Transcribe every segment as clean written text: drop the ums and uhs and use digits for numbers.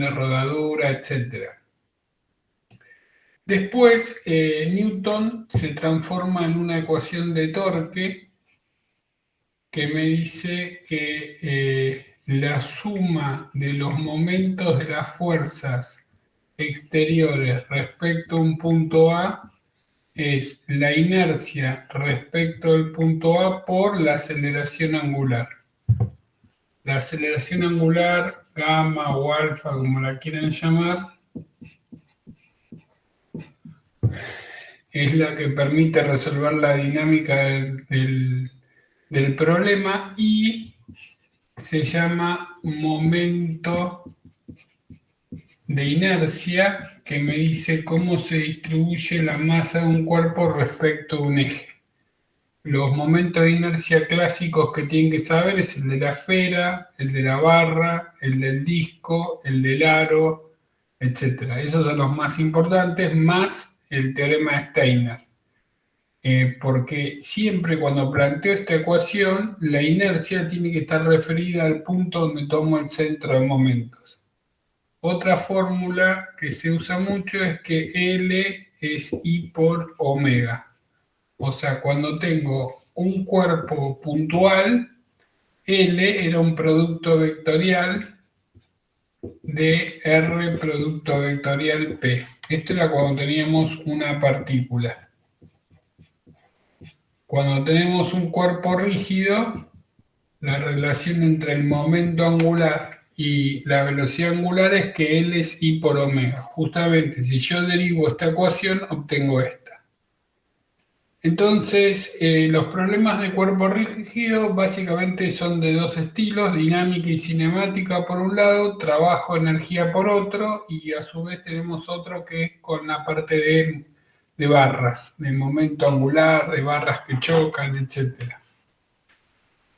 de rodadura, etc. Después, Newton se transforma en una ecuación de torque que me dice que la suma de los momentos de las fuerzas exteriores respecto a un punto A es la inercia respecto al punto A por la aceleración angular. La aceleración angular, gamma o alfa, como la quieran llamar, es la que permite resolver la dinámica del problema y se llama momento de inercia, que me dice cómo se distribuye la masa de un cuerpo respecto a un eje. Los momentos de inercia clásicos que tienen que saber es el de la esfera, el de la barra, el del disco, el del aro, etc. Esos son los más importantes, más el teorema de Steiner. Porque siempre cuando planteo esta ecuación, la inercia tiene que estar referida al punto donde tomo el centro de momentos. Otra fórmula que se usa mucho es que L es I por omega. O sea, cuando tengo un cuerpo puntual, L era un producto vectorial de R producto vectorial P. Esto era cuando teníamos una partícula. Cuando tenemos un cuerpo rígido, la relación entre el momento angular y la velocidad angular es que L es I por omega. Justamente, si yo derivo esta ecuación, obtengo esta. Entonces, los problemas de cuerpo rígido básicamente son de dos estilos, dinámica y cinemática por un lado, trabajo, energía por otro, y a su vez tenemos otro que es con la parte de barras, de momento angular, de barras que chocan, etc.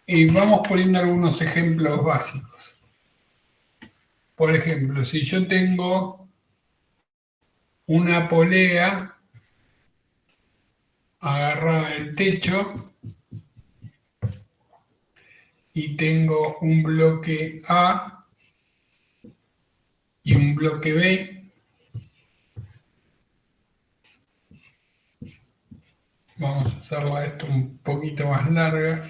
Y vamos poniendo algunos ejemplos básicos. Por ejemplo, si yo tengo una polea agarrada del techo y tengo un bloque A y un bloque B, vamos a hacerla esto un poquito más larga,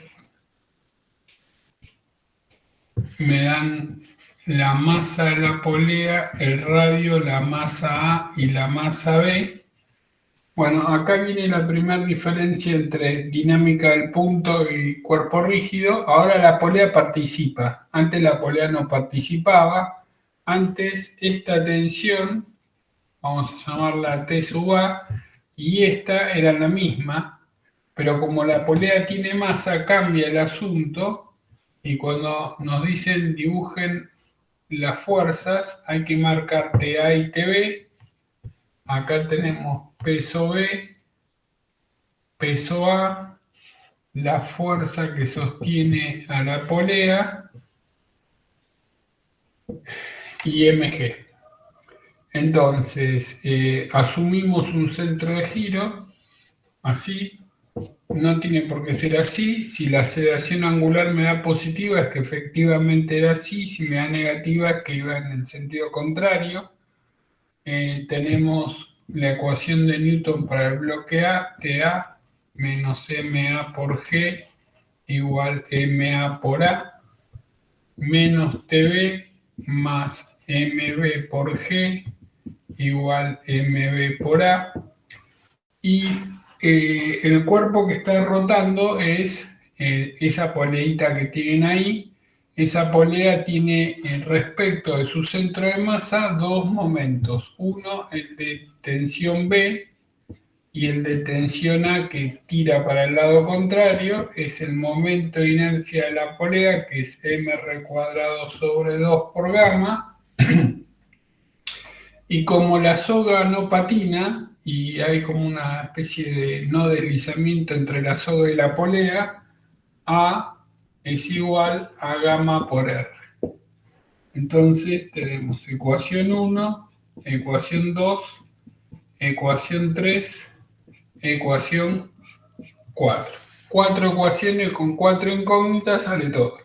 me dan la masa de la polea, el radio, la masa A y la masa B. Bueno, acá viene la primera diferencia entre dinámica del punto y cuerpo rígido. Ahora la polea participa. Antes la polea no participaba. Antes esta tensión, vamos a llamarla T sub A, y esta era la misma. Pero como la polea tiene masa, cambia el asunto. Y cuando nos dicen dibujen las fuerzas, hay que marcar TA y TB. Acá tenemos peso B, peso A, la fuerza que sostiene a la polea y mg. Entonces, asumimos un centro de giro, así, no tiene por qué ser así. Si la aceleración angular me da positiva es que efectivamente era así, si me da negativa es que iba en el sentido contrario. Tenemos la ecuación de Newton para el bloque A, TA menos MA por G igual MA por A, menos TB más MB por G igual MB por A, y el cuerpo que está rotando es esa poleita que tienen ahí. Esa polea tiene respecto de su centro de masa dos momentos. Uno, el de tensión B, y el de tensión A que tira para el lado contrario. Es el momento de inercia de la polea, que es mr cuadrado sobre 2 por gamma. Y como la soga no patina, y hay como una especie de no deslizamiento entre la soga y la polea, A es igual a gamma por R. Entonces tenemos ecuación 1, ecuación 2, ecuación 3, ecuación 4. 4 ecuaciones con 4 incógnitas, sale todo.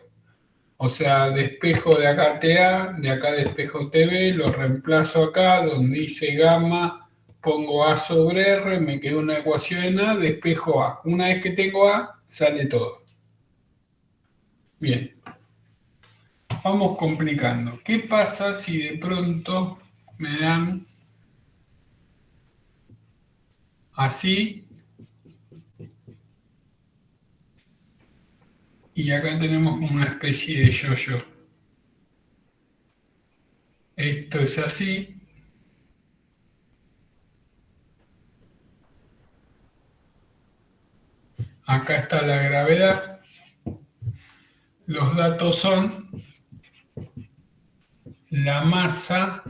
O sea, despejo de acá TA, de acá despejo TB, lo reemplazo acá, donde dice gamma, pongo A sobre R, me queda una ecuación en A, despejo A. Una vez que tengo A, sale todo. Bien, vamos complicando. ¿Qué pasa si de pronto me dan así? Y acá tenemos una especie de yo-yo. Esto es así. Acá está la gravedad. Los datos son la masa,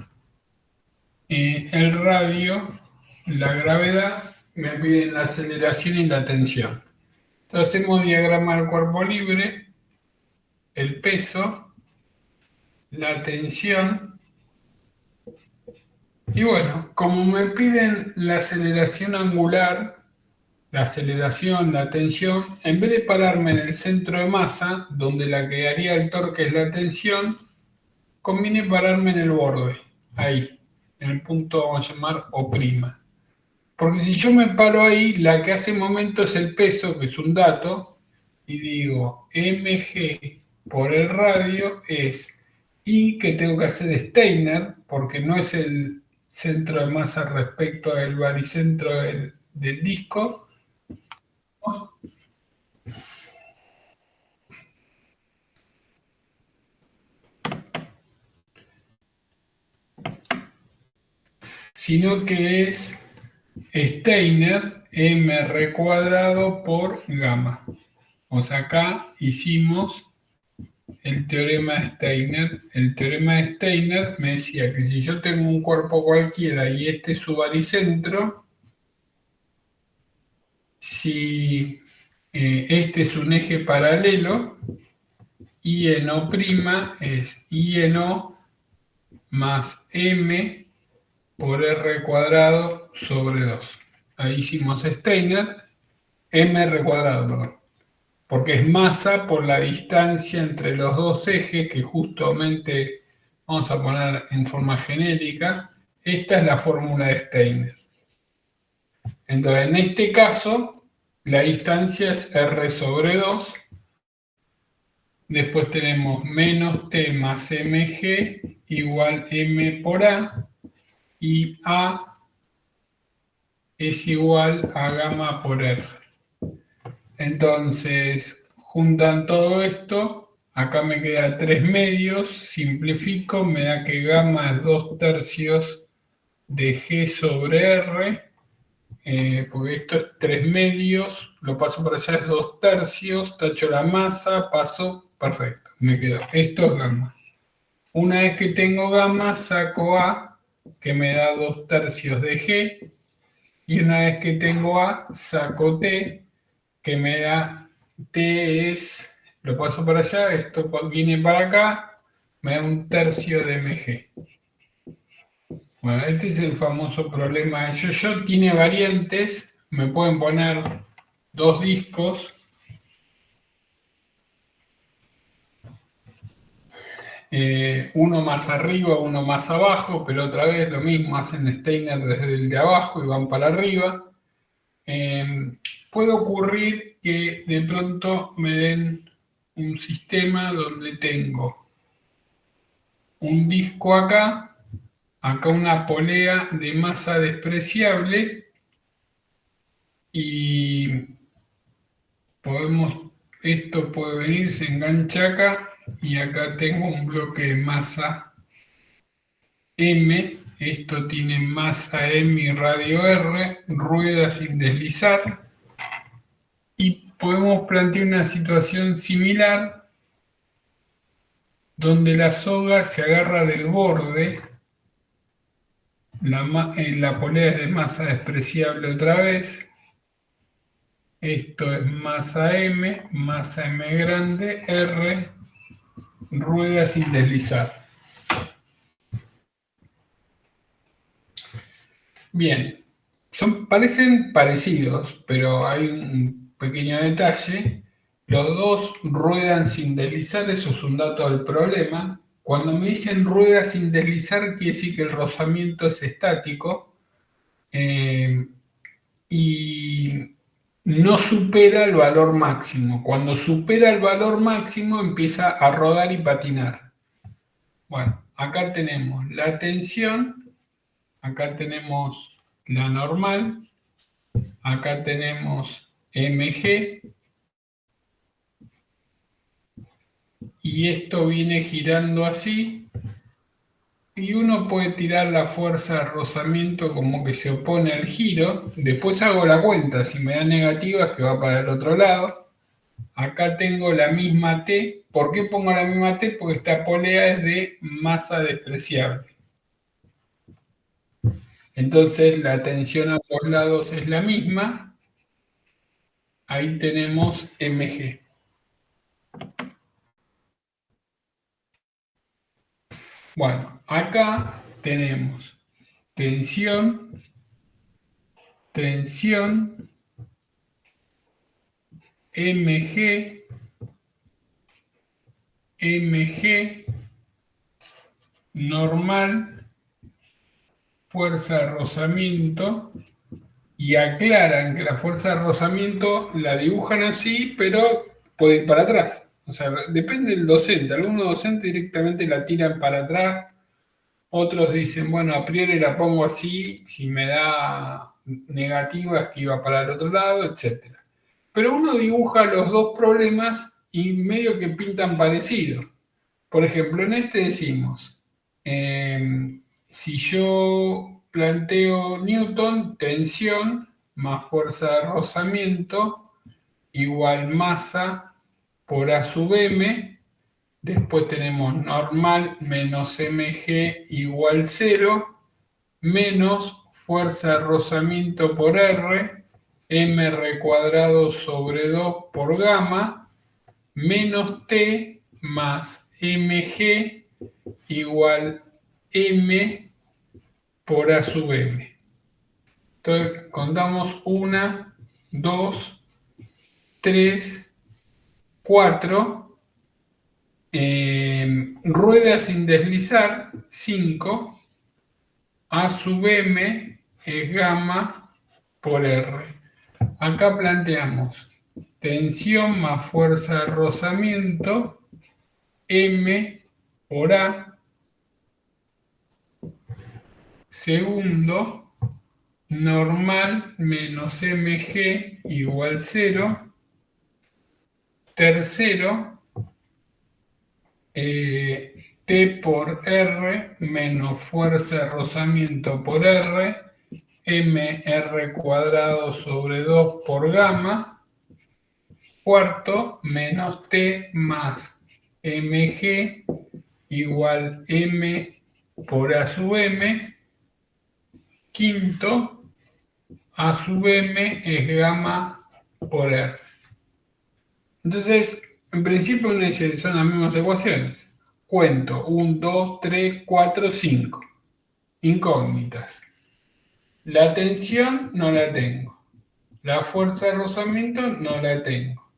el radio, la gravedad, me piden la aceleración y la tensión. Entonces hacemos diagrama del cuerpo libre, el peso, la tensión, y bueno, como me piden la aceleración angular, la aceleración, la tensión, en vez de pararme en el centro de masa, donde la que daría el torque es la tensión, conviene pararme en el borde, ahí, en el punto, vamos a llamar O'. Porque si yo me paro ahí, la que hace momento es el peso, que es un dato, y digo, mg por el radio es I, que tengo que hacer Steiner, porque no es el centro de masa respecto al baricentro del disco, sino que es Steiner mr cuadrado por gamma. O sea, acá hicimos el teorema de Steiner. El teorema de Steiner me decía que si yo tengo un cuerpo cualquiera y este es su baricentro, si este es un eje paralelo, I en O' es I en O más M por R cuadrado sobre 2. Ahí hicimos Steiner, mr cuadrado, perdón, porque es masa por la distancia entre los dos ejes, que justamente vamos a poner en forma genérica. Esta es la fórmula de Steiner. Entonces, en este caso, la distancia es R sobre 2. Después tenemos menos T más mg igual m por A. Y A es igual a gamma por R. Entonces, juntan todo esto, acá me queda 3 medios, simplifico, me da que gamma es 2/3 de G sobre R, porque esto es 3 medios, lo paso para allá, es 2/3, tacho la masa, paso, perfecto, me quedó. Esto es gamma. Una vez que tengo gamma, saco A, que me da 2/3 de G, y una vez que tengo A, saco T, que me da T es, lo paso para allá, esto viene para acá, me da 1/3 de mg. Bueno, este es el famoso problema de yo-yo, tiene variantes, me pueden poner dos discos, uno más arriba, uno más abajo, pero otra vez lo mismo, hacen Steiner desde el de abajo y van para arriba. Puede ocurrir que de pronto me den un sistema donde tengo un disco acá, acá una polea de masa despreciable y esto puede venir, se engancha acá y acá tengo un bloque de masa M, esto tiene masa M y radio R, rueda sin deslizar y podemos plantear una situación similar donde la soga se agarra del borde, la polea es de masa despreciable otra vez, esto es masa M grande, R, rueda sin deslizar. Bien, parecen parecidos, pero hay un pequeño detalle, Los dos ruedan sin deslizar, eso es un dato del problema. Cuando me dicen rueda sin deslizar, quiere decir que el rozamiento es estático y no supera el valor máximo. Cuando supera el valor máximo, empieza a rodar y patinar. Bueno, acá tenemos la tensión, acá tenemos la normal, acá tenemos mg, y esto viene girando así, y uno puede tirar la fuerza de rozamiento como que se opone al giro. Después hago la cuenta, si me da negativa es que va para el otro lado. Acá tengo la misma T. ¿Por qué pongo la misma T? Porque esta polea es de masa despreciable. Entonces la tensión a ambos lados es la misma. Ahí tenemos mg. Bueno, acá tenemos tensión, mg, normal, fuerza de rozamiento, y aclaran que la fuerza de rozamiento la dibujan así, pero puede ir para atrás. O sea, depende del docente. Algunos docentes directamente la tiran para atrás, otros dicen, bueno, a priori la pongo así, si me da negativa es que iba para el otro lado, etc. Pero uno dibuja los dos problemas y medio que pintan parecido. Por ejemplo, en este decimos, si yo planteo Newton, tensión más fuerza de rozamiento igual masa por A sub m, después tenemos normal menos mg igual 0, menos fuerza de rozamiento por R, mr cuadrado sobre 2 por gamma, menos T más mg igual m por A sub m. Entonces contamos 1, 2, 3, 4. Rueda sin deslizar, 5. A sub m es gamma por R. Acá planteamos tensión más fuerza de rozamiento, m por A. Segundo, normal menos mg igual 0. Tercero, T por R menos fuerza de rozamiento por R, mr cuadrado sobre 2 por gamma. Cuarto, menos T más mg igual m por A sub m. Quinto, A sub m es gamma por R. Entonces, en principio uno dice, son las mismas ecuaciones. Cuento, 1, 2, 3, 4, 5. Incógnitas. La tensión no la tengo. La fuerza de rozamiento no la tengo.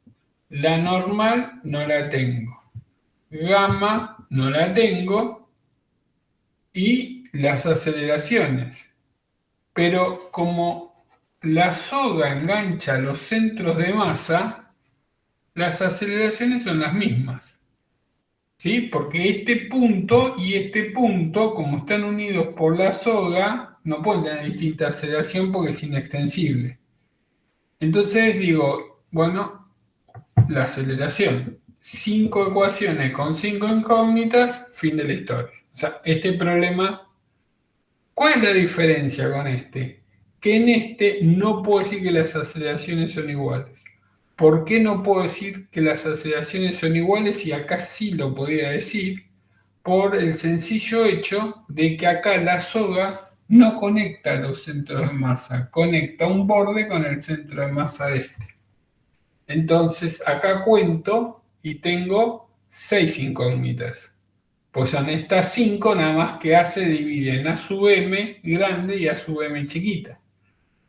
La normal no la tengo. Gamma no la tengo. Y las aceleraciones. Pero como la soga engancha los centros de masa, las aceleraciones son las mismas. ¿Sí? Porque este punto y este punto, como están unidos por la soga, no pueden tener distinta aceleración porque es inextensible. Entonces digo, bueno, la aceleración. 5 ecuaciones con 5 incógnitas, fin de la historia. O sea, este problema, ¿cuál es la diferencia con este? Que en este no puedo decir que las aceleraciones son iguales. ¿Por qué no puedo decir que las aceleraciones son iguales y acá sí lo podía decir? Por el sencillo hecho de que acá la soga no conecta los centros de masa, conecta un borde con el centro de masa de este. Entonces acá cuento y tengo 6 incógnitas. Pues son estas 5 nada más que hace divide en A sub m grande y A sub m chiquita.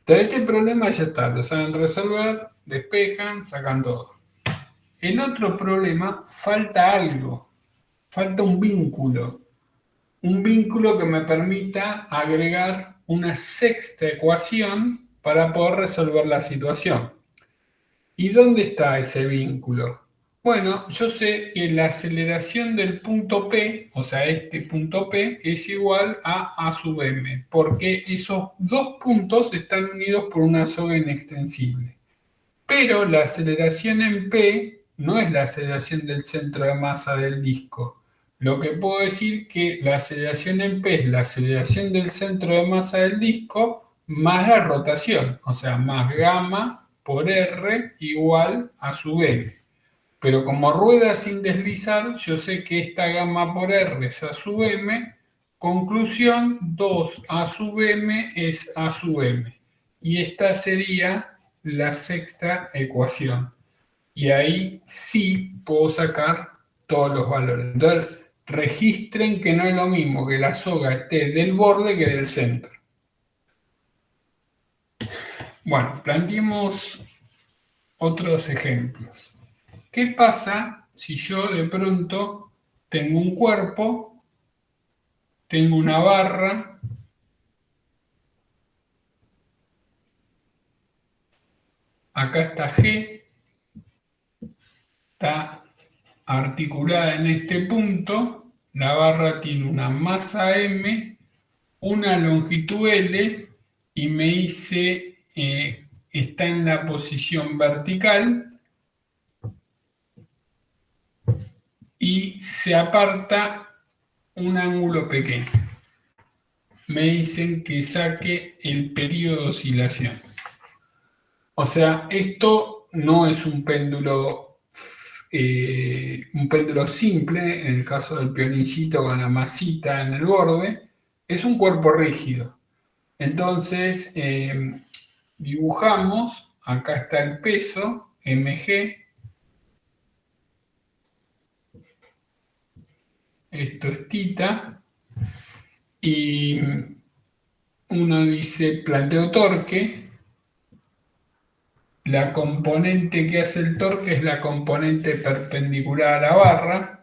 Entonces este problema ya está, lo saben resolver, despejan, sacan todo. En otro problema falta algo, falta un vínculo que me permita agregar una sexta ecuación para poder resolver la situación. ¿Y dónde está ese vínculo? Bueno, yo sé que la aceleración del punto P, o sea, este punto P, es igual a sub m, porque esos dos puntos están unidos por una soga inextensible. Pero la aceleración en P no es la aceleración del centro de masa del disco. Lo que puedo decir que la aceleración en P es la aceleración del centro de masa del disco más la rotación, o sea, más gamma por R igual a sub m. Pero como rueda sin deslizar, yo sé que esta gamma por R es a sub m. Conclusión, 2 a sub m es a sub m. Y esta sería la sexta ecuación. Y ahí sí puedo sacar todos los valores. Entonces, registren que no es lo mismo que la soga esté del borde que del centro. Bueno, planteemos otros ejemplos. ¿Qué pasa si yo de pronto tengo un cuerpo, tengo una barra, acá está G, está articulada en este punto, la barra tiene una masa M, una longitud L y me dice está en la posición vertical y se aparta un ángulo pequeño. Me dicen que saque el periodo de oscilación. O sea, esto no es un péndulo simple, en el caso del pionicito con la masita en el borde, es un cuerpo rígido. Entonces, dibujamos, acá está el peso, mg, esto es tita, y uno dice planteo torque, la componente que hace el torque es la componente perpendicular a la barra,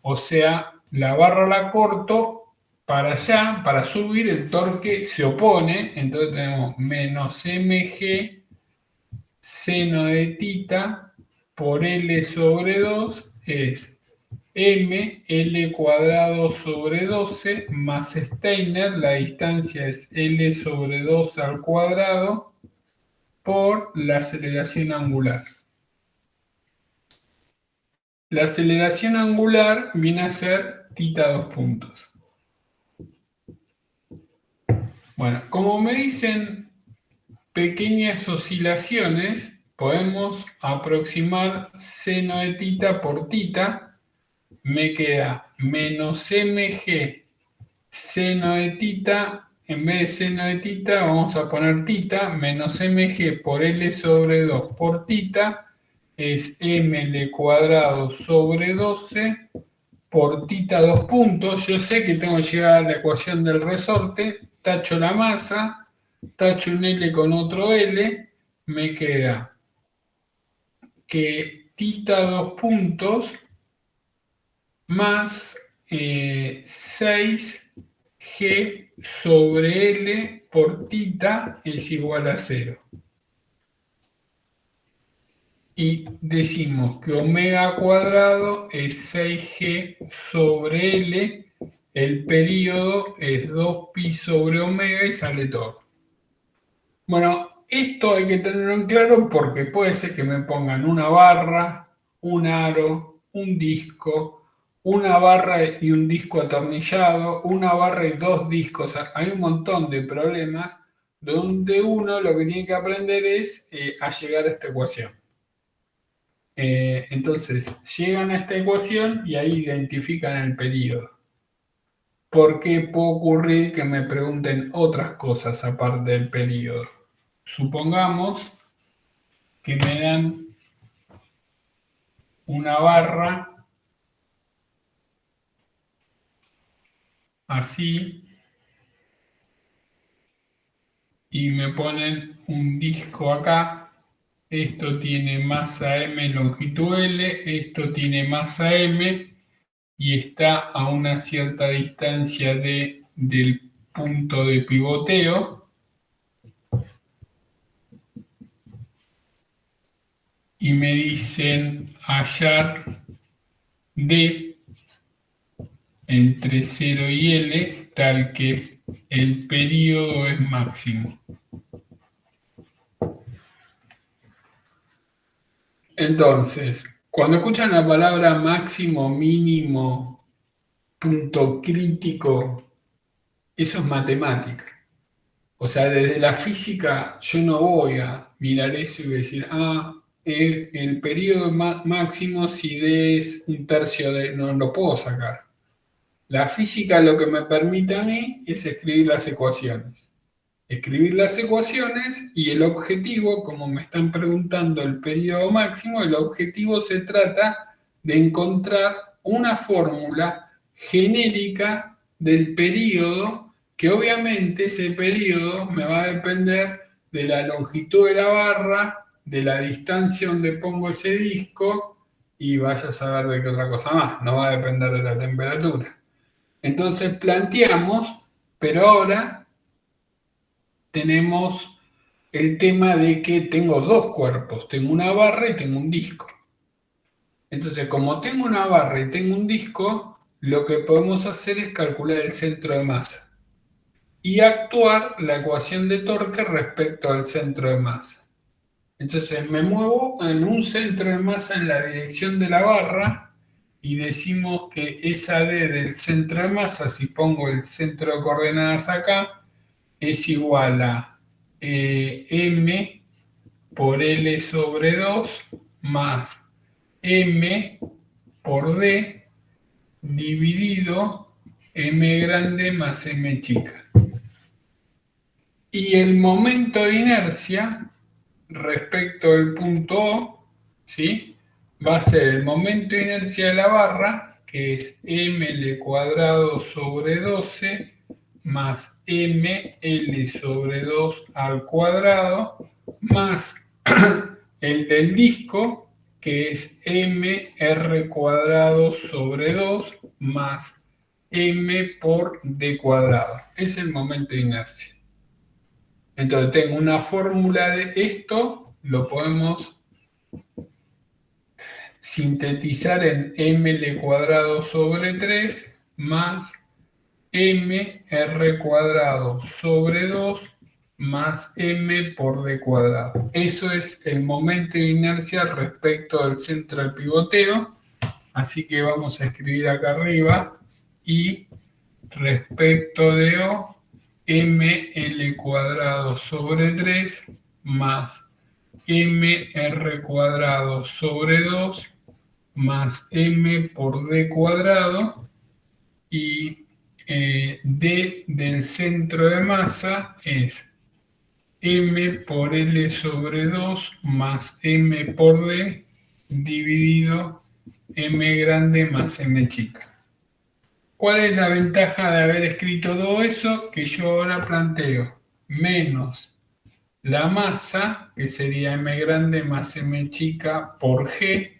o sea, la barra la corto para allá, para subir, el torque se opone, entonces tenemos menos mg seno de tita por L sobre 2 es m L cuadrado sobre 12 más Steiner, la distancia es L sobre 2 al cuadrado por la aceleración angular. La aceleración angular viene a ser tita 2 puntos. Bueno, como me dicen pequeñas oscilaciones, podemos aproximar seno de tita por tita. Me queda menos mg seno de tita. En vez de seno de tita vamos a poner tita, menos mg por L sobre 2 por tita es ml cuadrado sobre 12 por tita 2 puntos. Yo sé que tengo que llegar a la ecuación del resorte, tacho la masa, tacho un L con otro L, me queda que tita 2 puntos más 6G sobre L por tita es igual a 0. Y decimos que omega cuadrado es 6G sobre L, el período es 2pi sobre omega y sale todo. Bueno, esto hay que tenerlo en claro porque puede ser que me pongan una barra, un aro, un disco, una barra y un disco atornillado, una barra y dos discos. Hay un montón de problemas donde uno lo que tiene que aprender es a llegar a esta ecuación. Entonces, llegan a esta ecuación y ahí identifican el período. Porque puede ocurrir que me pregunten otras cosas aparte del período. Supongamos que me dan una barra así y me ponen un disco acá esto tiene masa M, longitud L, esto tiene masa M y está a una cierta distancia del punto de pivoteo. Y me dicen hallar D entre 0 y L tal que el periodo es máximo. Entonces, cuando escuchan la palabra máximo, mínimo, punto crítico, eso es matemática. O sea, desde la física yo no voy a mirar eso y voy a decir, el periodo máximo si D es un tercio de... No lo puedo sacar. La física lo que me permite a mí es escribir las ecuaciones. Escribir las ecuaciones y el objetivo, como me están preguntando el periodo máximo, el objetivo se trata de encontrar una fórmula genérica del periodo, que obviamente ese periodo me va a depender de la longitud de la barra, de la distancia donde pongo ese disco y vaya a saber de qué otra cosa más, no va a depender de la temperatura. Entonces planteamos, pero ahora tenemos el tema de que tengo dos cuerpos, tengo una barra y tengo un disco. Entonces, como tengo una barra y tengo un disco, lo que podemos hacer es calcular el centro de masa y actuar la ecuación de torque respecto al centro de masa. Entonces, me muevo en un centro de masa en la dirección de la barra y decimos que esa D del centro de masa, si pongo el centro de coordenadas acá, es igual a M por L sobre 2 más M por D dividido M grande más M chica. Y el momento de inercia respecto del punto O, ¿sí? Va a ser el momento de inercia de la barra, que es ml cuadrado sobre 12 más ml sobre 2 al cuadrado, más el del disco, que es mr cuadrado sobre 2 más m por d cuadrado. Es el momento de inercia. Entonces tengo una fórmula de esto, lo podemos sintetizar en ml cuadrado sobre 3 más mr cuadrado sobre 2 más m por d cuadrado. Eso es el momento de inercia respecto al centro del pivoteo. Así que vamos a escribir acá arriba y respecto de O, ml cuadrado sobre 3 más mr cuadrado sobre 2 más m por d cuadrado y d del centro de masa es m por L sobre 2 más m por D dividido m grande más m chica. ¿Cuál es la ventaja de haber escrito todo eso? Que yo ahora planteo menos la masa, que sería m grande más m chica por g,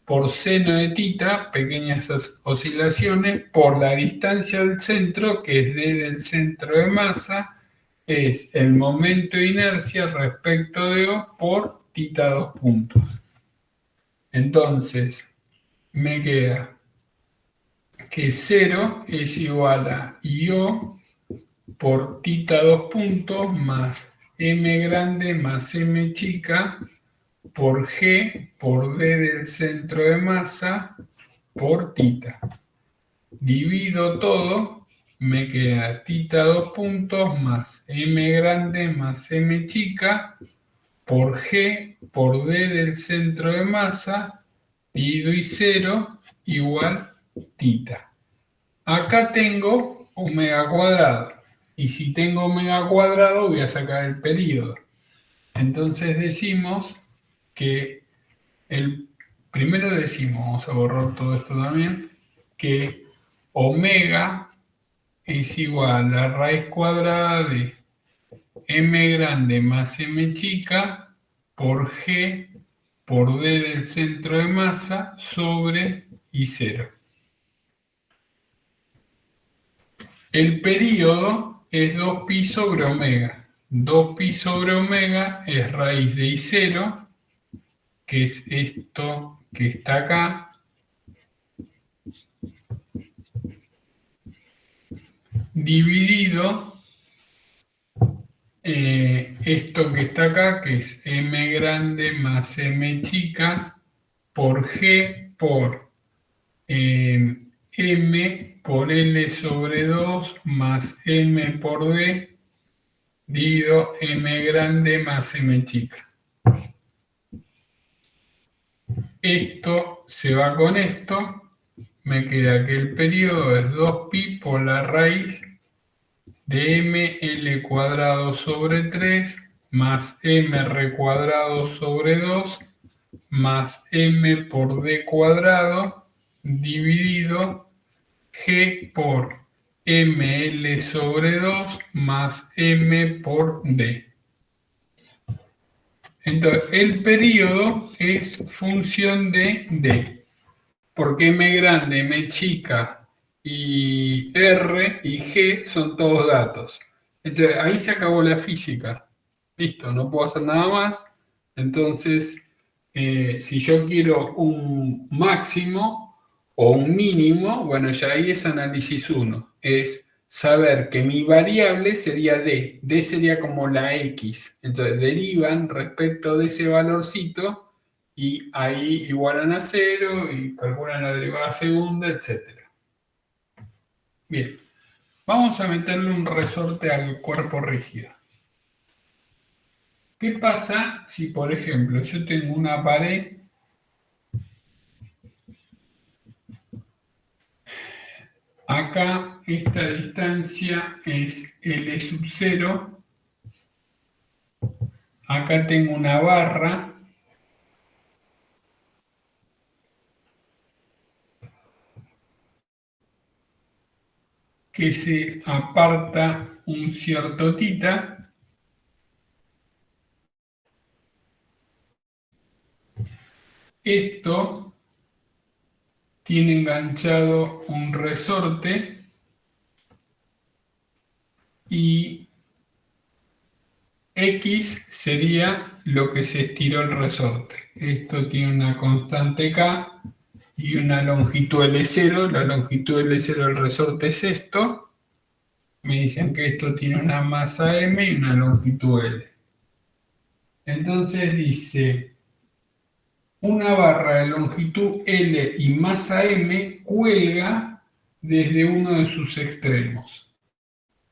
por seno de tita, pequeñas oscilaciones, por la distancia del centro, que es d del centro de masa, es el momento de inercia respecto de O por tita 2 puntos. Entonces, me queda que 0 es igual a IO por tita 2 puntos más M grande más M chica por G por D del centro de masa por tita. Divido todo, me queda tita 2 puntos más M grande más M chica por G por D del centro de masa, dividido y 0 igual tita. Acá tengo omega cuadrado. Y si tengo omega cuadrado, voy a sacar el periodo. Entonces decimos que primero decimos, vamos a borrar todo esto también, que omega es igual a la raíz cuadrada de m grande más m chica por G por D del centro de masa sobre I0. El período es 2pi sobre omega. 2pi sobre omega es raíz de I0, que es esto que está acá, dividido esto que está acá, que es m grande más m chica, por G por m por L sobre 2 más m por D, dividido m grande más m chica. Esto se va con esto, me queda que el periodo es 2pi por la raíz de ml cuadrado sobre 3 más mr cuadrado sobre 2 más m por d cuadrado dividido g por ml sobre 2 más m por d. Entonces, el periodo es función de d, porque m grande, m chica y r y g son todos datos. Entonces, ahí se acabó la física. Listo, no puedo hacer nada más. Entonces, si yo quiero un máximo o un mínimo, bueno, ya ahí es análisis 1. Es saber que mi variable sería d. D sería como la x. Entonces, derivan respecto de ese valorcito y ahí igualan a 0 y calculan la derivada segunda, etc. Bien, vamos a meterle un resorte al cuerpo rígido. ¿Qué pasa si, por ejemplo, yo tengo una pared acá, esta distancia es L sub 0, acá tengo una barra que se aparta un cierto tita, esto tiene enganchado un resorte y X sería lo que se estiró el resorte. Esto tiene una constante K y una longitud L0. La longitud L0 del resorte es esto. Me dicen que esto tiene una masa M y una longitud L. Entonces dice, una barra de longitud L y masa M cuelga desde uno de sus extremos.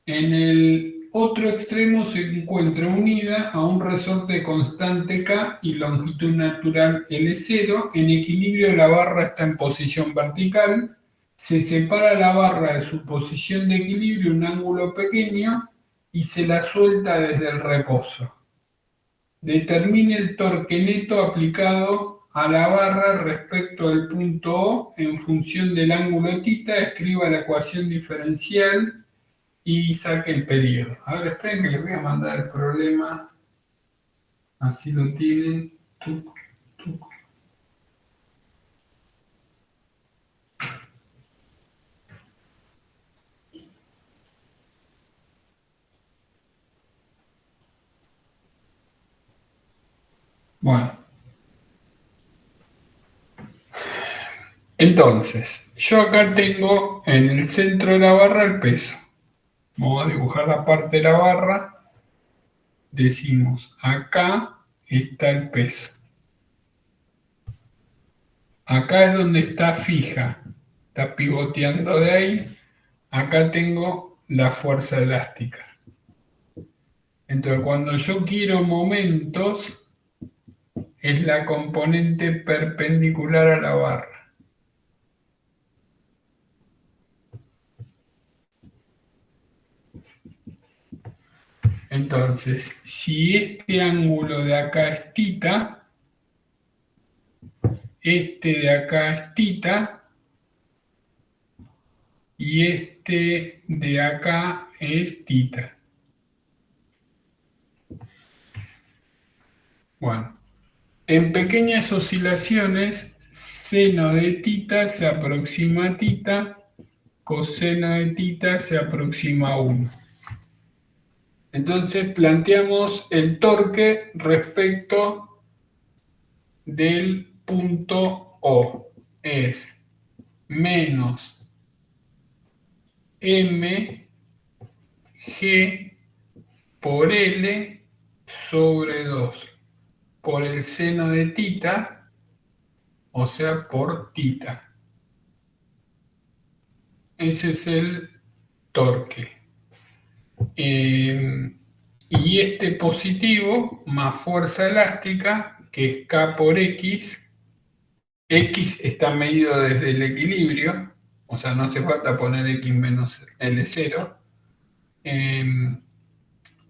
En el otro extremo se encuentra unida a un resorte constante K y longitud natural L0. En equilibrio la barra está en posición vertical. Se separa la barra de su posición de equilibrio un ángulo pequeño y se la suelta desde el reposo. Determine el torque neto aplicado a la barra respecto al punto O en función del ángulo θ. Escriba la ecuación diferencial y saque el periodo. A ver, esperen que les voy a mandar el problema. Así lo tienen. Tuc, tuc. Bueno. Entonces, yo acá tengo en el centro de la barra el peso. Vamos a dibujar la parte de la barra. Decimos, acá está el peso. Acá es donde está fija, está pivoteando de ahí. Acá tengo la fuerza elástica. Entonces, cuando yo quiero momentos, es la componente perpendicular a la barra. Entonces, si este ángulo de acá es θ, este de acá es θ, y este de acá es θ. Bueno, En pequeñas oscilaciones, seno de tita se aproxima a tita, coseno de tita se aproxima a 1. Entonces planteamos el torque respecto del punto O. Es menos mg por L sobre 2 por el seno de tita, o sea, por tita. Ese es el torque. Y este positivo más fuerza elástica, que es K por X, X está medido desde el equilibrio, o sea, no hace falta poner X menos L0,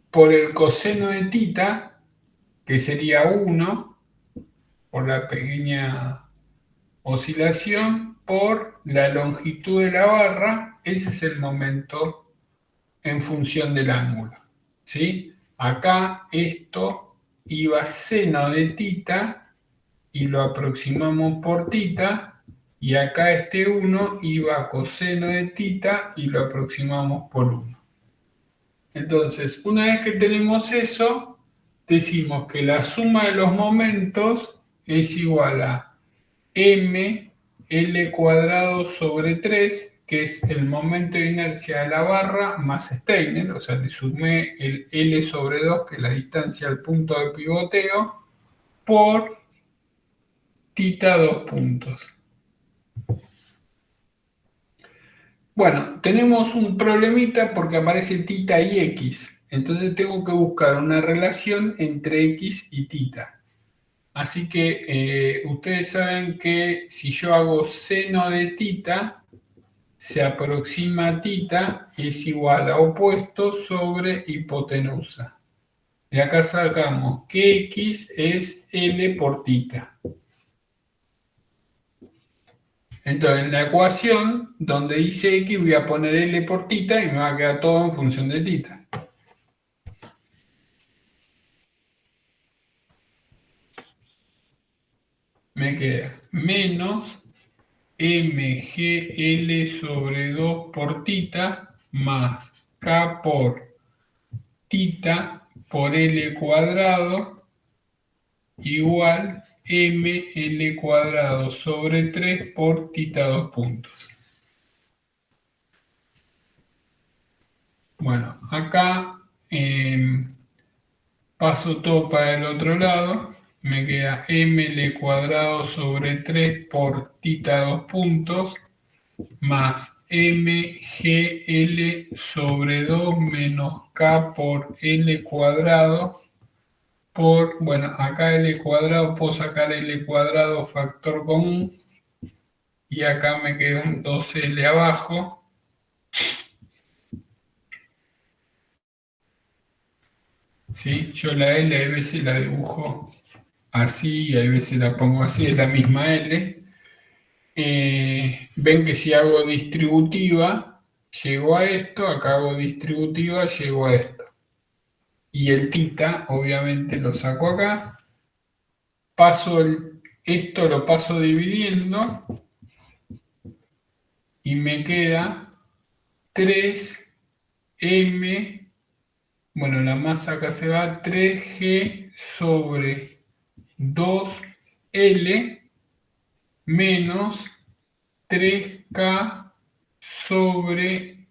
por el coseno de tita, que sería 1, por la pequeña oscilación, por la longitud de la barra, ese es el momento en función del ángulo, ¿sí? Acá esto iba seno de tita y lo aproximamos por tita, y acá este 1 iba coseno de tita y lo aproximamos por 1. Entonces, una vez que tenemos eso, decimos que la suma de los momentos es igual a m L cuadrado sobre 3, que es el momento de inercia de la barra, más Steiner, o sea, le sumé el L sobre 2, que es la distancia al punto de pivoteo, por tita 2 puntos. Bueno, tenemos un problemita porque aparece tita y x, entonces tengo que buscar una relación entre x y tita. Así que ustedes saben que si yo hago seno de tita, se aproxima a tita, es igual a opuesto sobre hipotenusa. De acá sacamos que x es L por tita. Entonces, en la ecuación, donde dice x, voy a poner L por tita y me va a quedar todo en función de tita. Me queda menos mgl sobre 2 por tita más k por tita por L cuadrado igual ml cuadrado sobre 3 por tita 2 puntos. Bueno, acá paso todo para el otro lado, me queda ml cuadrado sobre 3 por tita 2 puntos más mgl sobre 2 menos k por L cuadrado por, bueno, acá L cuadrado, puedo sacar L cuadrado factor común y acá me queda un 2L abajo. ¿Sí? Yo la L a veces la dibujo así y a veces la pongo así, es la misma L. Ven que si hago distributiva, llego a esto, acá hago distributiva, llego a esto. Y el tita, obviamente, lo saco acá. Esto lo paso dividiendo y me queda 3m, bueno, la masa acá se va, 3g sobre 2L menos 3K sobre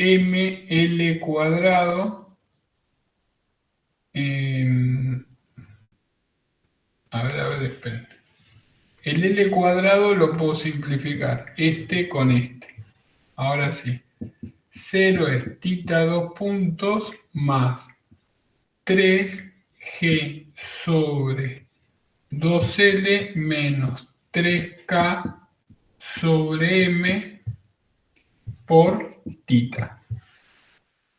ML cuadrado. A ver, esperen. El L cuadrado lo puedo simplificar, este con este. Ahora sí. 0 es tita 2 puntos más 3G sobre 2L menos 3K sobre M por tita.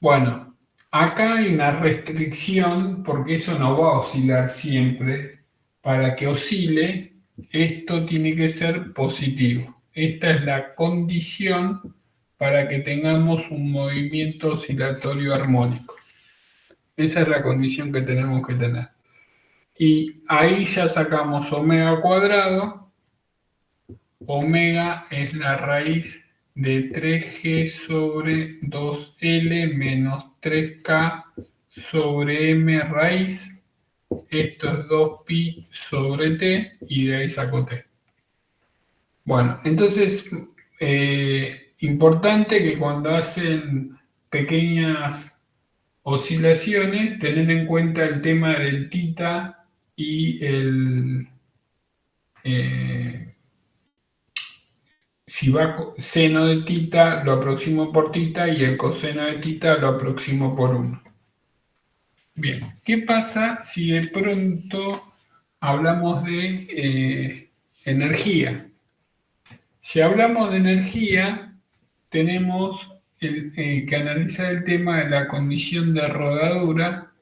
Bueno, acá hay una restricción porque eso no va a oscilar siempre. Para que oscile, esto tiene que ser positivo. Esta es la condición para que tengamos un movimiento oscilatorio armónico. Esa es la condición que tenemos que tener. Y ahí ya sacamos omega cuadrado. Omega es la raíz de 3G sobre 2L menos 3K sobre M raíz. Esto es 2pi sobre T y de ahí saco T. Bueno, entonces, importante que cuando hacen pequeñas oscilaciones, tener en cuenta el tema del tita y eh, si va seno de tita, lo aproximo por tita y el coseno de tita lo aproximo por 1. Bien, ¿qué pasa si de pronto hablamos de energía? Si hablamos de energía, tenemos que analizar el tema de la condición de rodadura.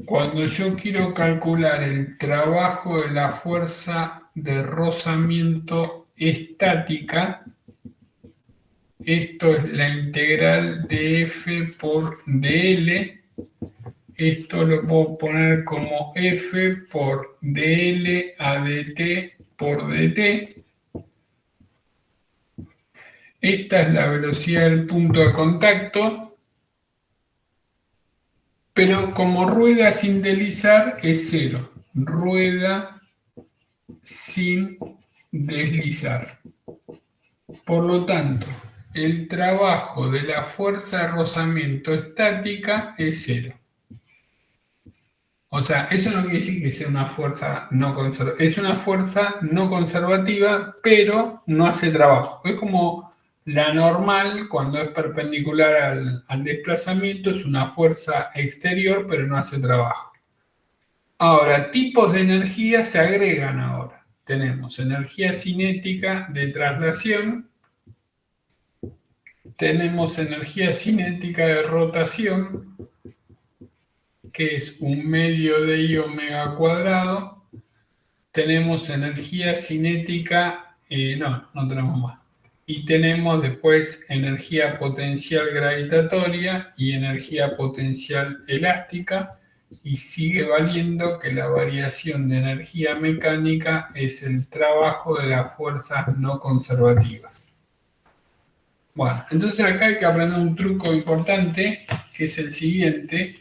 Cuando yo quiero calcular el trabajo de la fuerza de rozamiento estática, esto es la integral de F por dL. Esto lo puedo poner como F por dL a dt por dt. Esta es la velocidad del punto de contacto, pero como rueda sin deslizar es cero. Rueda sin deslizar. Por lo tanto, el trabajo de la fuerza de rozamiento estática es cero. O sea, eso no quiere decir que sea una fuerza no conservativa. Es una fuerza no conservativa, pero no hace trabajo. Es como la normal cuando es perpendicular al desplazamiento, es una fuerza exterior, pero no hace trabajo. Ahora, tipos de energía se agregan ahora. Tenemos energía cinética de traslación, tenemos energía cinética de rotación, que es un medio de I omega cuadrado. Tenemos energía cinética, no tenemos más. Y tenemos después energía potencial gravitatoria y energía potencial elástica. Y sigue valiendo que la variación de energía mecánica es el trabajo de las fuerzas no conservativas. Bueno, entonces acá hay que aprender un truco importante, que es el siguiente.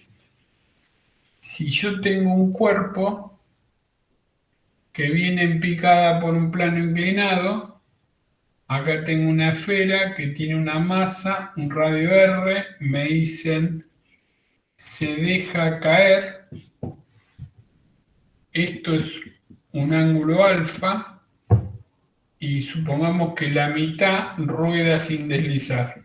Si yo tengo un cuerpo que viene en picada por un plano inclinado, acá tengo una esfera que tiene una masa, un radio R, me dicen se deja caer, esto es un ángulo alfa, y supongamos que la mitad rueda sin deslizar.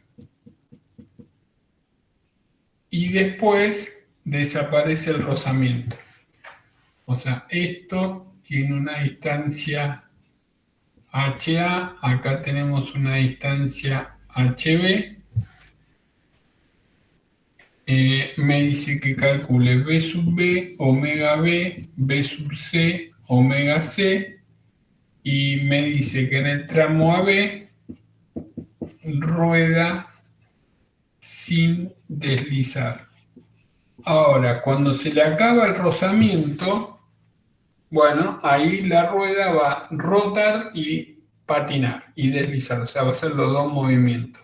Y después desaparece el rozamiento. O sea, esto tiene una distancia HA, acá tenemos una distancia HB. Me dice que calcule B sub B, omega B, B sub C, omega C, y me dice que en el tramo AB rueda sin deslizar. Ahora, cuando se le acaba el rozamiento, bueno, ahí la rueda va a rotar y patinar y deslizar, o sea, va a hacer los dos movimientos.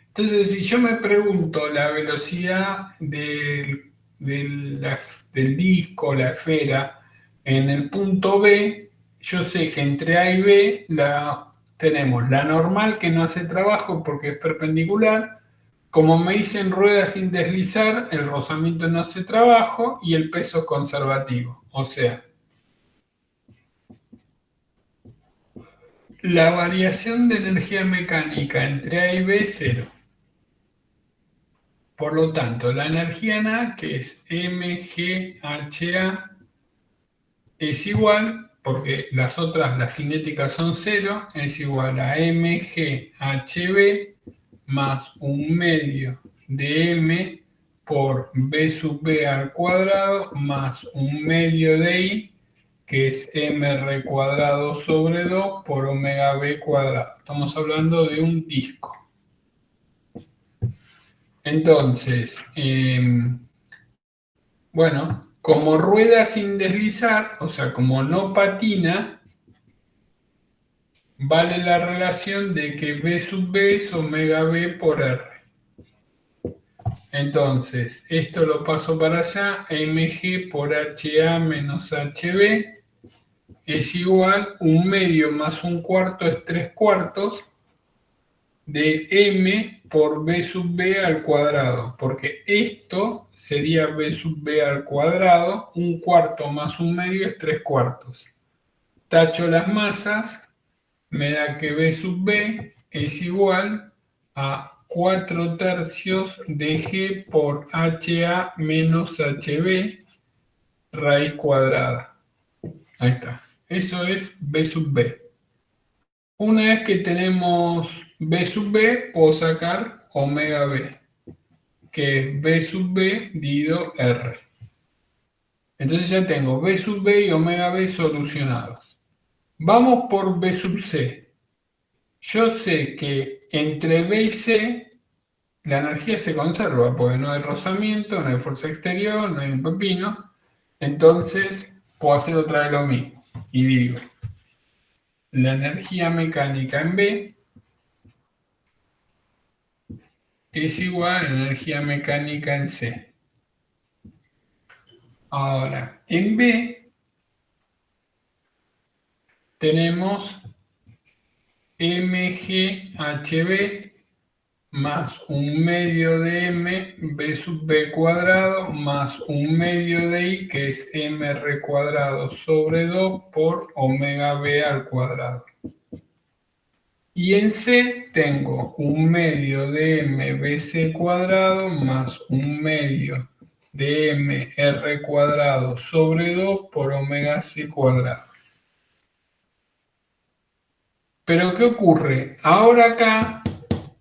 Entonces, si yo me pregunto la velocidad del disco, la esfera, en el punto B, yo sé que entre A y B tenemos la normal que no hace trabajo porque es perpendicular. Como me dicen rueda sin deslizar, el rozamiento no hace trabajo y el peso es conservativo. O sea, la variación de energía mecánica entre A y B es cero. Por lo tanto, la energía en A, que es mgha, es igual, porque las otras, las cinéticas son cero, es igual a mghb más un medio de m por b sub b al cuadrado más un medio de i, que es mr cuadrado sobre 2 por omega b cuadrado. Estamos hablando de un disco. Entonces, Bueno, como rueda sin deslizar, o sea, como no patina, vale la relación de que B sub B es omega B por R. Entonces, esto lo paso para allá, mg por HA menos HB es igual 1/2 más 1/4 es 3/4 de m por b sub b al cuadrado, porque esto sería b sub b al cuadrado, 1/4 más 1/2 es 3/4. Tacho las masas, me da que b sub b es igual a 4/3 de g por HA menos HB raíz cuadrada. Ahí está. Eso es b sub b. Una vez que tenemos b sub b, puedo sacar omega b, que es b sub b dividido r. Entonces ya tengo b sub b y omega b solucionados. Vamos por b sub c. Yo sé que entre b y c la energía se conserva, porque no hay rozamiento, no hay fuerza exterior, no hay un pepino. Entonces puedo hacer otra vez lo mismo. Y digo, la energía mecánica en B es igual a la energía mecánica en C. Ahora, en B tenemos mghb más 1/2 de m b sub b cuadrado más 1/2 de i, que es mr cuadrado sobre 2 por omega b al cuadrado. Y en C tengo 1/2 de m bc cuadrado más 1/2 de m r cuadrado sobre 2 por omega c cuadrado. Pero ¿qué ocurre? Ahora acá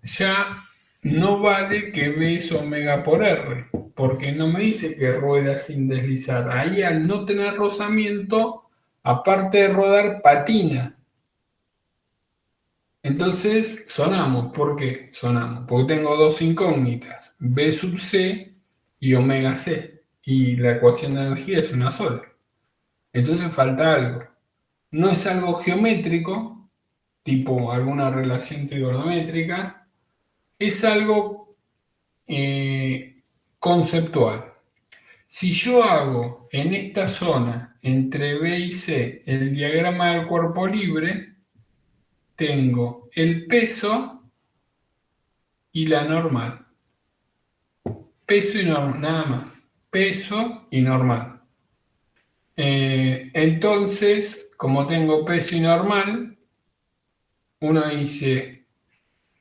ya no vale que B es omega por R, porque no me dice que rueda sin deslizar. Ahí al no tener rozamiento, aparte de rodar, patina. Entonces sonamos. ¿Por qué sonamos? Porque tengo dos incógnitas, B sub C y omega C. Y la ecuación de energía es una sola. Entonces falta algo. No es algo geométrico, tipo alguna relación trigonométrica, es algo conceptual. Si yo hago en esta zona entre B y C el diagrama del cuerpo libre, tengo el peso y la normal. Peso y normal, nada más. Peso y normal. Entonces, como tengo peso y normal, uno dice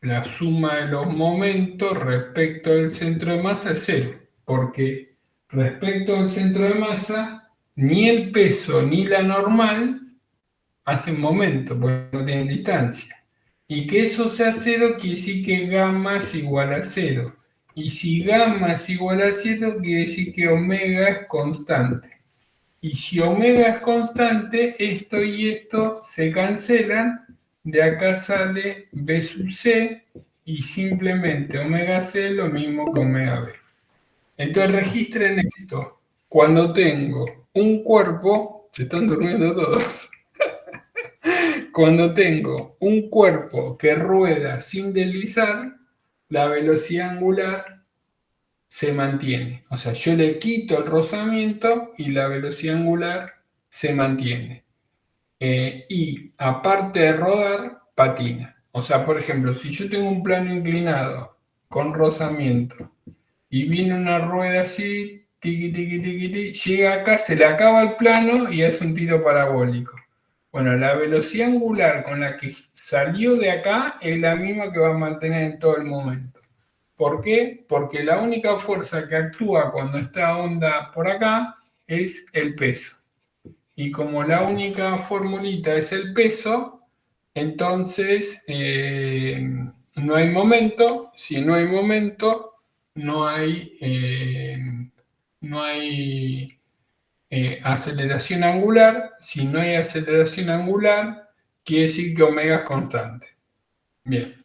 la suma de los momentos respecto del centro de masa es cero, porque respecto al centro de masa, ni el peso ni la normal hacen momento, porque no tienen distancia. Y que eso sea cero quiere decir que gamma es igual a cero. Y si gamma es igual a cero, quiere decir que omega es constante. Y si omega es constante, esto y esto se cancelan. De acá sale B sub C y simplemente omega C es lo mismo que omega B. Entonces registren esto. Cuando tengo un cuerpo, se están durmiendo todos. Cuando tengo un cuerpo que rueda sin deslizar, la velocidad angular se mantiene. O sea, yo le quito el rozamiento y la velocidad angular se mantiene. Y aparte de rodar, patina. O sea, por ejemplo, si yo tengo un plano inclinado con rozamiento y viene una rueda así, tiqui, tiqui, tiqui, tiqui, llega acá, se le acaba el plano y hace un tiro parabólico. Bueno, la velocidad angular con la que salió de acá es la misma que va a mantener en todo el momento. ¿Por qué? Porque la única fuerza que actúa cuando esta onda por acá es el peso. Y como la única formulita es el peso, entonces no hay momento. Si no hay momento, no hay, no hay aceleración angular. Si no hay aceleración angular, quiere decir que omega es constante. Bien.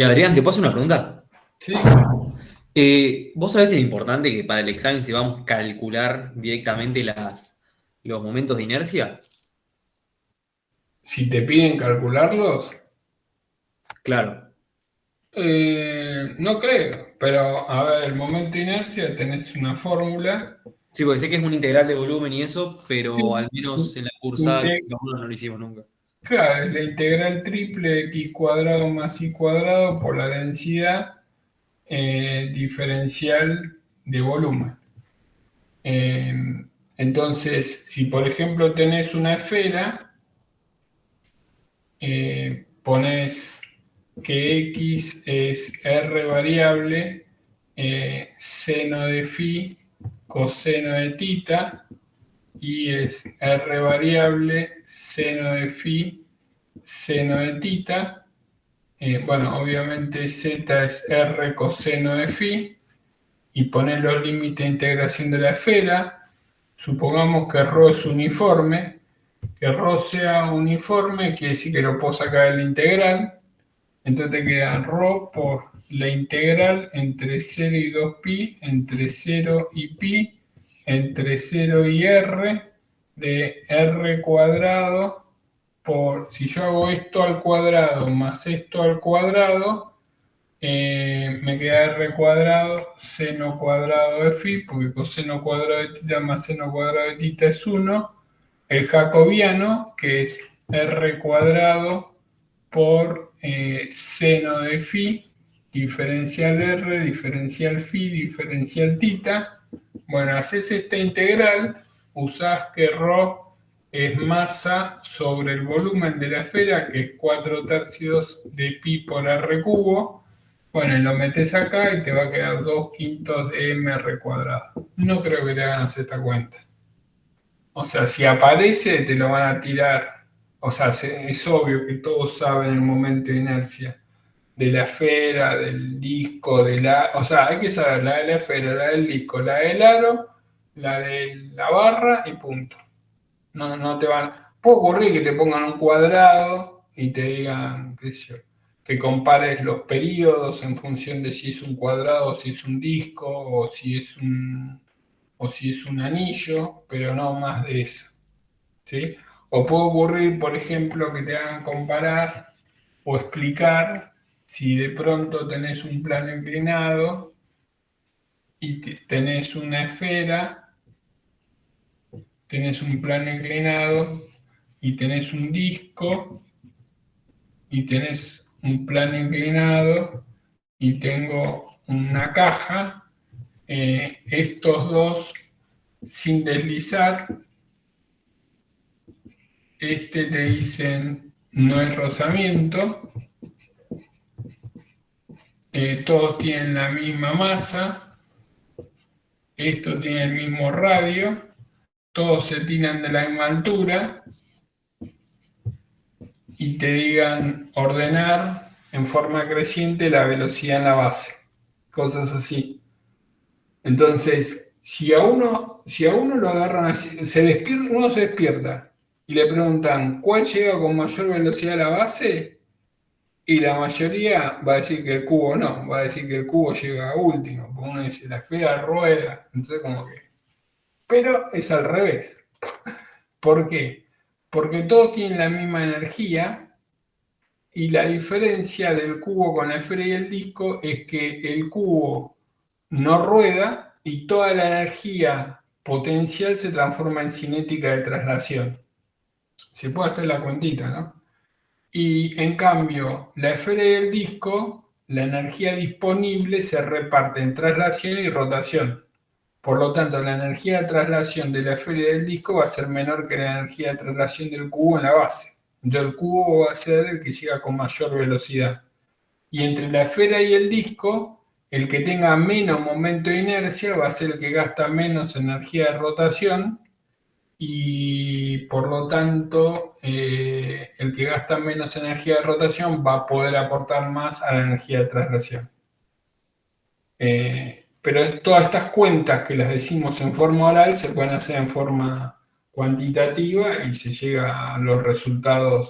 Adrián, ¿te puedo hacer una pregunta? Sí, ¿Vos sabés si es importante que para el examen sepamos calcular directamente los momentos de inercia? si te piden calcularlos, Claro. no creo, pero a ver, el momento de inercia tenés una fórmula. Sí, porque sé que es un integral de volumen y eso, pero Sí. al menos en la cursada de Inte- física 1 no lo hicimos nunca. claro, es la integral triple de x cuadrado más y cuadrado por la densidad diferencial de volumen. Eh, entonces, si por ejemplo tenés una esfera, pones que x es r variable, seno de phi, coseno de tita, y es r variable, seno de phi, seno de tita. Bueno, obviamente z es r coseno de phi, y poner los límites de integración de la esfera. Supongamos que ρ es uniforme, que ρ sea uniforme quiere decir que lo puedo sacar de la integral, entonces te queda ρ por la integral entre 0 y 2pi, entre 0 y pi, entre 0 y r, de r cuadrado por, si yo hago esto al cuadrado más esto al cuadrado, me queda r cuadrado seno cuadrado de phi, porque coseno cuadrado de tita más seno cuadrado de tita es 1. El jacobiano, que es r cuadrado por seno de phi, diferencial r, diferencial phi, diferencial tita. Bueno, haces esta integral, usás que ρ es masa sobre el volumen de la esfera, que es 4 tercios de pi por r cubo. Bueno, y lo metes acá y te va a quedar 2 quintos de mr cuadrado. No creo que te hagan hacer esta cuenta. O sea, si aparece, te lo van a tirar. O sea, es obvio que todos saben el momento de inercia de la esfera, del disco, de la... O sea, hay que saber la de la esfera, la del disco, la del aro, la de la barra y punto. No, no te van... Puede ocurrir que te pongan un cuadrado y te digan, qué sé yo, que compares los periodos en función de si es un cuadrado, o si es un disco, o si es un anillo, pero no más de eso. ¿Sí? O puede ocurrir, por ejemplo, que te hagan comparar o explicar si de pronto tenés un plano inclinado y tenés una esfera, tenés un plano inclinado y tenés un disco y tenés un plano inclinado y tengo una caja, estos dos sin deslizar, te dicen no hay rozamiento, todos tienen la misma masa, esto tiene el mismo radio, todos se tiran de la misma altura y te digan ordenar en forma creciente la velocidad en la base, cosas así. Entonces, si a uno lo agarran así, uno se despierta y le preguntan ¿cuál llega con mayor velocidad a la base? Y la mayoría va a decir que el cubo no, va a decir que el cubo llega último, porque uno dice la esfera rueda, entonces como que... Pero es al revés. ¿Por qué? Porque todos tienen la misma energía y la diferencia del cubo con la esfera y el disco es que el cubo no rueda y toda la energía potencial se transforma en cinética de traslación. Se puede hacer la cuentita, ¿no? Y en cambio, la esfera y el disco, la energía disponible se reparte en traslación y rotación. Por lo tanto, la energía de traslación de la esfera y del disco va a ser menor que la energía de traslación del cubo en la base. Entonces, el cubo va a ser el que llega con mayor velocidad. Y entre la esfera y el disco, el que tenga menos momento de inercia va a ser el que gasta menos energía de rotación y por lo tanto el que gasta menos energía de rotación va a poder aportar más a la energía de traslación. Pero todas estas cuentas que las decimos en forma oral se pueden hacer en forma cuantitativa y se llega a los resultados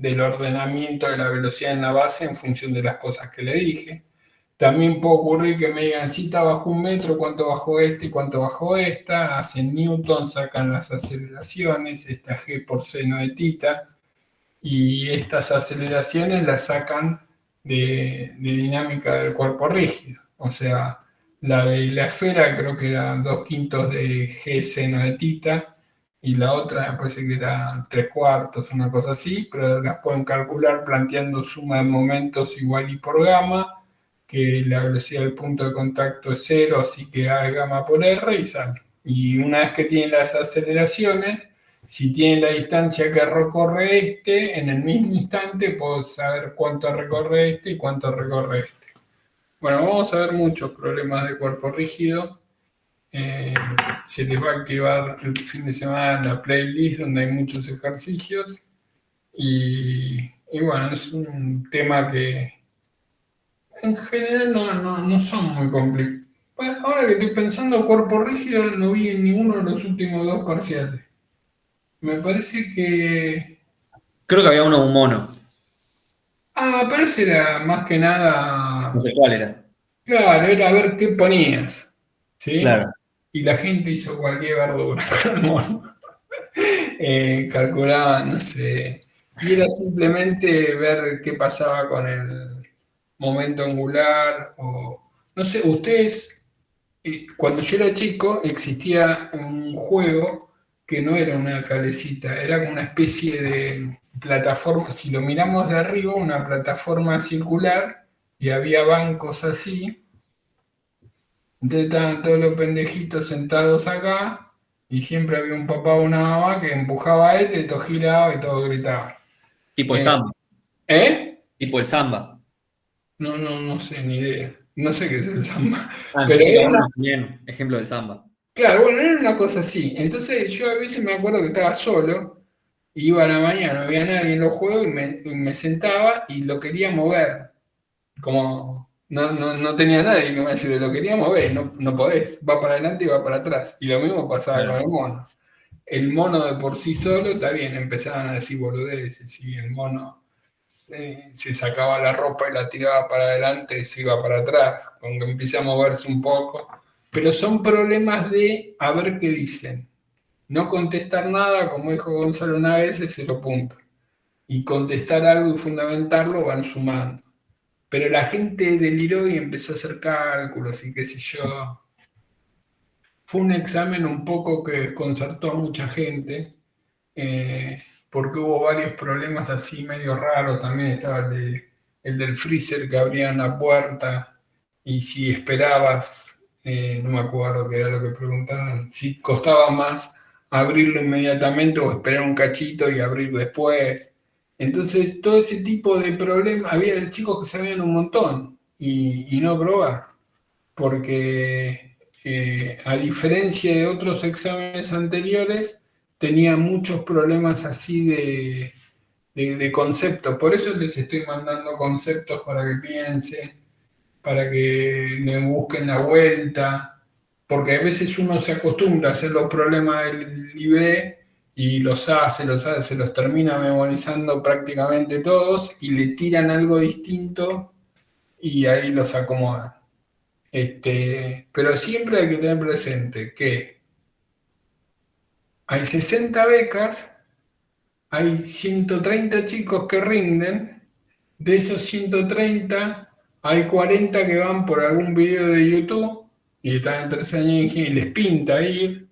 del ordenamiento de la velocidad en la base en función de las cosas que le dije. También puede ocurrir que me digan, si está bajo 1 metro, ¿cuánto bajó este y cuánto bajó esta? Hacen Newton, sacan las aceleraciones, esta G por seno de tita, y estas aceleraciones las sacan de dinámica del cuerpo rígido. O sea, la de la esfera creo que era 2/5 de G seno de tita, y la otra me parece que era 3/4, una cosa así, pero las pueden calcular planteando suma de momentos igual y por gamma, que la velocidad del punto de contacto es cero, así que A es gamma por R y sale. Y una vez que tienen las aceleraciones, si tiene la distancia que recorre este, en el mismo instante puedo saber cuánto recorre este y cuánto recorre este. Bueno, vamos a ver muchos problemas de cuerpo rígido. Se les va a activar el fin de semana la playlist donde hay muchos ejercicios. Y bueno, es un tema que en general no son muy complicados. Bueno, ahora que estoy pensando, cuerpo rígido no vi en ninguno de los últimos 2 parciales. Me parece que... Creo que había uno de un mono. pero ese era más que No nada... sé cuál era. Claro, era ver qué ponías, ¿sí? Claro. Y la gente hizo cualquier verdura con el mono. Calculaban, no sé. Y era simplemente ver qué pasaba con el momento angular o... No sé, ustedes... Cuando yo era chico existía un juego que no era una calecita, era como una especie de plataforma, si lo miramos de arriba, una plataforma circular y había bancos así, entonces estaban todos los pendejitos sentados acá y siempre había un papá o una mamá que empujaba a este, todo giraba y todo gritaba. Tipo el Eh, samba. ¿Eh? Tipo el samba. No sé, ni idea. No sé qué es el samba. En Pero física era una... 1 también, ejemplo del samba. Claro, bueno, era una cosa así. Entonces yo a veces me acuerdo que estaba solo, iba a la mañana, no había nadie en los juegos y me sentaba y lo quería mover. Como no tenía nadie que me ayude, lo quería mover y no podés. Va para adelante y va para atrás. Y lo mismo pasaba con Claro. el mono. El mono de por sí solo, está bien, empezaban a decir boludeces y el mono se sacaba la ropa y la tiraba para adelante y se iba para atrás, con que empiece a moverse un poco. Pero son problemas de a ver qué dicen. No contestar nada, como dijo Gonzalo una vez, es 0 puntos. Y contestar algo y fundamentarlo van sumando. Pero la gente deliró y empezó a hacer cálculos y qué sé yo. Fue un examen un poco que desconcertó a mucha gente, eh, porque hubo varios problemas así medio raros. También estaba el del freezer que abrían la puerta y si esperabas, no me acuerdo qué era lo que preguntaban, si costaba más abrirlo inmediatamente o esperar un cachito y abrirlo después. Entonces, todo ese tipo de problemas, había chicos que sabían un montón y no probar, porque a diferencia de otros exámenes anteriores, tenía muchos problemas así de conceptos. Por eso les estoy mandando conceptos para que piensen, para que me busquen la vuelta, porque a veces uno se acostumbra a hacer los problemas del IB y se los termina memorizando prácticamente todos y le tiran algo distinto y ahí los acomodan. Pero siempre hay que tener presente que hay 60 becas, hay 130 chicos que rinden, de esos 130 hay 40 que van por algún video de YouTube y están en 3 años de ingeniería y les pinta ir.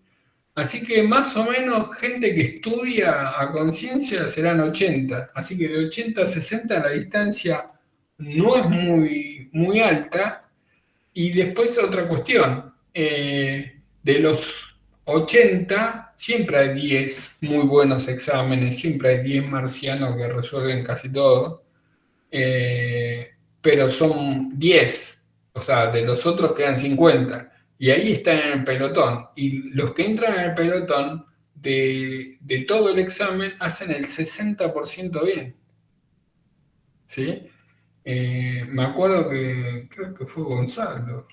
Así que más o menos gente que estudia a conciencia serán 80. Así que de 80 a 60 la distancia no es muy alta. Y después otra cuestión, de los 80 siempre hay 10 muy buenos exámenes, siempre hay 10 marcianos que resuelven casi todo, pero son 10, o sea, de los otros quedan 50, y ahí están en el pelotón, y los que entran en el pelotón de todo el examen hacen el 60% bien, ¿sí? Me acuerdo que creo que fue Gonzalo.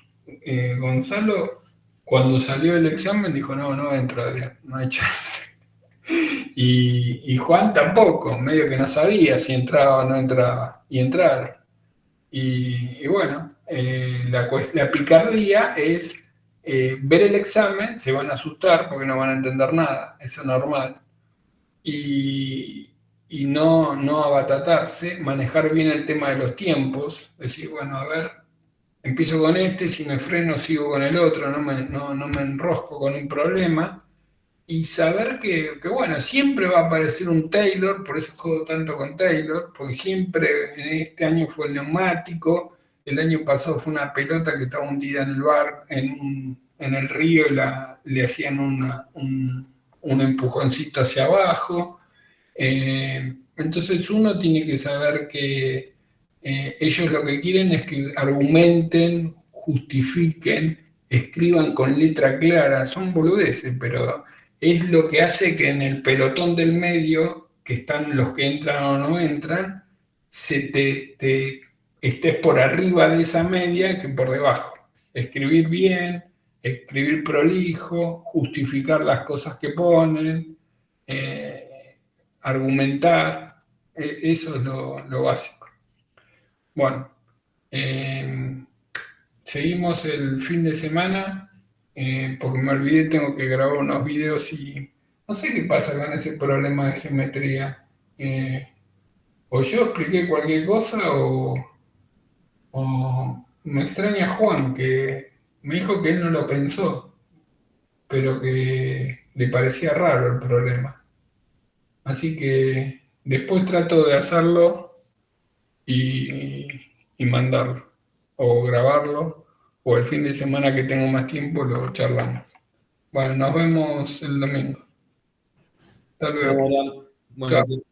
Gonzalo, cuando salió el examen, dijo: no entro, Adrián, no hay chance. Y Juan tampoco, medio que no sabía si entraba o no entraba, y entraron. Y bueno, la picardía es ver el examen, se van a asustar porque no van a entender nada, eso es normal. Y, y no abatatarse, manejar bien el tema de los tiempos, decir, bueno, a ver, empiezo con este, si me freno sigo con el otro, no me enrosco con un problema. Y saber que, bueno, siempre va a aparecer un Taylor, por eso juego tanto con Taylor, porque siempre en este año fue el neumático, el año pasado fue una pelota que estaba hundida en el bar, en el río, y le hacían un empujoncito hacia abajo. Entonces uno tiene que saber que ellos lo que quieren es que argumenten, justifiquen, escriban con letra clara, son boludeces, pero es lo que hace que en el pelotón del medio, que están los que entran o no entran, te estés por arriba de esa media que por debajo. Escribir bien, escribir prolijo, justificar las cosas que ponen, argumentar, eso es lo básico. Bueno, eh, seguimos el fin de semana, porque me olvidé, tengo que grabar unos videos y no sé qué pasa con ese problema de geometría. O yo expliqué cualquier cosa o me extraña Juan, que me dijo que él no lo pensó, pero que le parecía raro el problema. Así que después trato de hacerlo y, y mandarlo, o grabarlo, o el fin de semana que tengo más tiempo lo charlamos. Bueno, nos vemos el domingo. Hasta luego. Bueno, buenas Chao. noches.